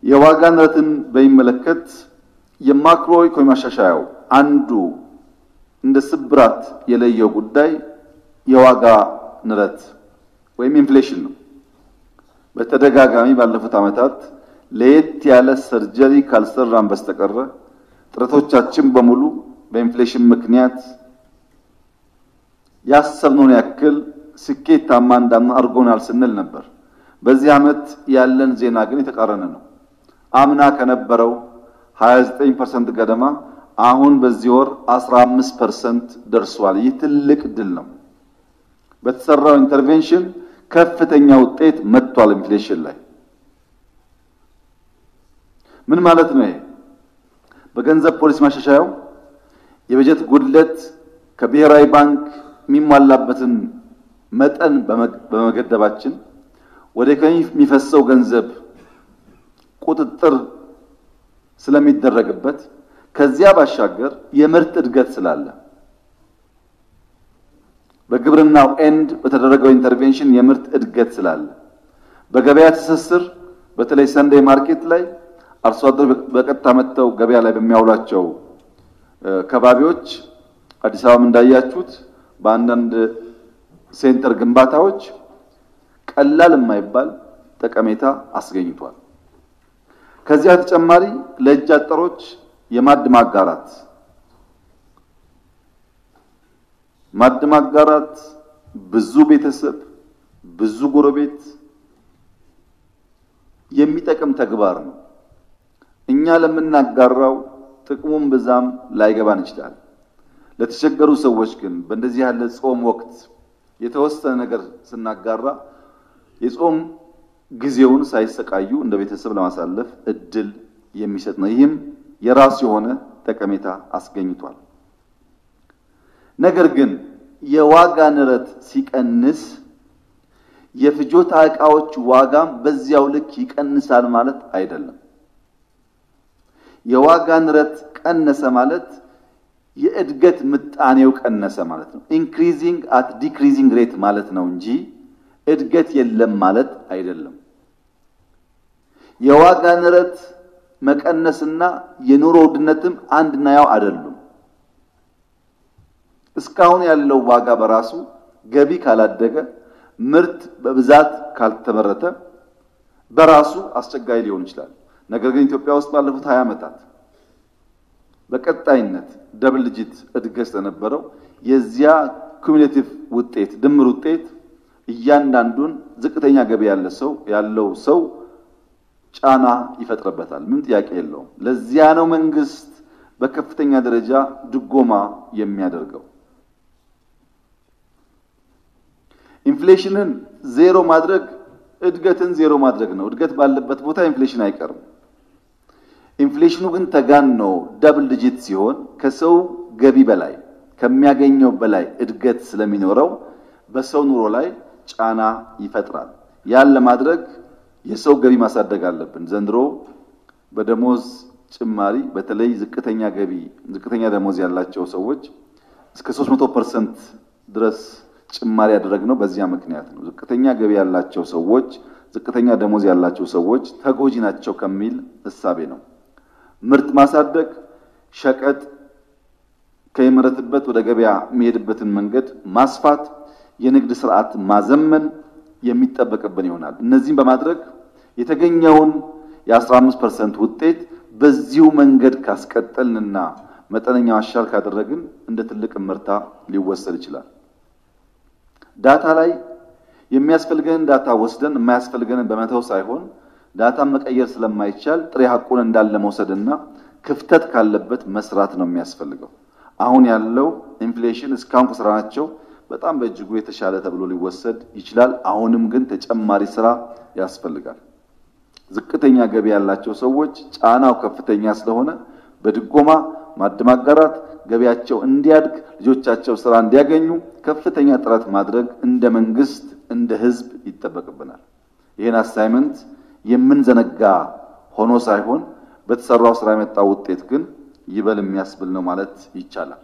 የዋጋ ንረትን በሚመለከት የማክሮ ኢኮኖሚ ማሻሻያው አንዱ እንደ ስብራት የለየው ጉዳይ የዋጋ ንረት ወይም ኢንፍሌሽን ነው። በተደጋጋሚ ባለፉት ዓመታት ለየት ያለ ሰርጀሪ ካልሰራን በስተቀር ጥረቶቻችን በሙሉ በኢንፍሌሽን ምክንያት ያሰብነውን ያክል ስኬታማ እንዳንሆን አድርጎናል ስንል ነበር። በዚህ ዓመት ያለን ዜና ግን የተቃረነ ነው። አምና ከነበረው 29% ገደማ አሁን በዚህ ወር 15% ደርሷል። ይህ ትልቅ ድል ነው። በተሰራው ኢንተርቬንሽን ከፍተኛ ውጤት መጥቷል። ኢንፍሌሽን ላይ ምን ማለት ነው? በገንዘብ ፖሊሲ ማሻሻያው የበጀት ጉድለት ከብሔራዊ ባንክ የሚሟላበትን መጠን በመገደባችን ወደ ኢኮኖሚ የሚፈሰው ገንዘብ ቁጥጥር ስለሚደረግበት ከዚያ ባሻገር የምርት እድገት ስላለ በግብርናው ኤንድ በተደረገው ኢንተርቬንሽን የምርት እድገት ስላለ በገበያ ትስስር በተለይ ሰንዴይ ማርኬት ላይ አርሶ አደር በቀጥታ መጥተው ገበያ ላይ በሚያውላቸው ከባቢዎች አዲስ አበባ እንዳያችሁት በአንዳንድ ሴንተር ግንባታዎች ቀላል የማይባል ጠቀሜታ አስገኝቷል። ከዚያ ተጨማሪ ለእጅ አጠሮች የማድ ማጋራት ብዙ ቤተሰብ ብዙ ጎረቤት የሚጠቅም ተግባር ነው። እኛ ለምናጋራው ጥቅሙን በዛም ላይገባን ይችላል። ለተቸገሩ ሰዎች ግን በእንደዚህ ያለ ጾም ወቅት የተወሰነ ነገር ስናጋራ የጾም ጊዜውን ሳይሰቃዩ እንደ ቤተሰብ ለማሳለፍ እድል የሚሰጥ ነው። ይህም የራሱ የሆነ ጠቀሜታ አስገኝቷል። ነገር ግን የዋጋ ንረት ሲቀንስ የፍጆታ ዕቃዎች ዋጋም በዚያው ልክ ይቀንሳል ማለት አይደለም። የዋጋ ንረት ቀነሰ ማለት የእድገት ምጣኔው ቀነሰ ማለት ነው። ኢንክሪዚንግ አት ዲክሪዚንግ ሬት ማለት ነው እንጂ እድገት የለም ማለት አይደለም። የዋጋ ንረት መቀነስና የኑሮ ውድነትም አንድና ያው አይደሉም። እስካሁን ያለው ዋጋ በራሱ ገቢ ካላደገ ምርት በብዛት ካልተመረተ በራሱ አስቸጋሪ ሊሆን ይችላል። ነገር ግን ኢትዮጵያ ውስጥ ባለፉት 20 ዓመታት በቀጣይነት ደብል ዲጂት እድገት ስለነበረው የዚያ ኩሙሌቲቭ ውጤት ድምር ውጤት እያንዳንዱን ዝቅተኛ ገቢ ያለው ሰው ጫና ይፈጥርበታል። ምን ጥያቄ የለውም። ለዚያ ነው መንግስት በከፍተኛ ደረጃ ድጎማ የሚያደርገው። ኢንፍሌሽንን ዜሮ ማድረግ እድገትን ዜሮ ማድረግ ነው። እድገት ባለበት ቦታ ኢንፍሌሽን አይቀርም። ኢንፍሌሽኑ ግን ተጋኖ ደብል ዲጂት ሲሆን ከሰው ገቢ በላይ ከሚያገኘው በላይ እድገት ስለሚኖረው በሰው ኑሮ ላይ ጫና ይፈጥራል። ያን ለማድረግ የሰው ገቢ ማሳደግ አለብን። ዘንድሮ በደሞዝ ጭማሪ በተለይ ዝቅተኛ ደሞዝ ያላቸው ሰዎች እስከ 300% ድረስ ጭማሪ ያደረግነው በዚያ ምክንያት ነው። ዝቅተኛ ገቢ ያላቸው ሰዎች ዝቅተኛ ደሞዝ ያላቸው ሰዎች ተጎጂ ናቸው ከሚል እሳቤ ነው። ምርት ማሳደግ ሸቀጥ ከመረተበት ወደ ገበያ የሚሄድበትን መንገድ ማስፋት የንግድ ስርዓት ማዘመን የሚጠበቅብን ይሆናል። እነዚህን በማድረግ የተገኘውን የ15% ውጤት በዚሁ መንገድ ካስቀጠልንና መጠነኛ ማሻሻል ካደረግን እንደ ትልቅ ምርታ ሊወሰድ ይችላል። ዳታ ላይ የሚያስፈልገን ዳታ ወስደን የማያስፈልገን በመተው ሳይሆን ዳታ መቀየር ስለማይቻል ጥሬ ሐቁን እንዳለ መውሰድና ክፍተት ካለበት መስራት ነው የሚያስፈልገው። አሁን ያለው ኢንፍሌሽን እስካሁን ከስራናቸው በጣም በእጅጉ የተሻለ ተብሎ ሊወሰድ ይችላል። አሁንም ግን ተጨማሪ ስራ ያስፈልጋል። ዝቅተኛ ገቢ ያላቸው ሰዎች ጫናው ከፍተኛ ስለሆነ በድጎማ ማጋራት ገቢያቸው እንዲያድግ ልጆቻቸው ስራ እንዲያገኙ ከፍተኛ ጥረት ማድረግ እንደ መንግስት እንደ ህዝብ ይጠበቅብናል። ይሄን አሳይመንት የምንዘነጋ ሆኖ ሳይሆን በተሰራው ስራ የመጣው ውጤት ግን ይበል የሚያስብል ነው ማለት ይቻላል።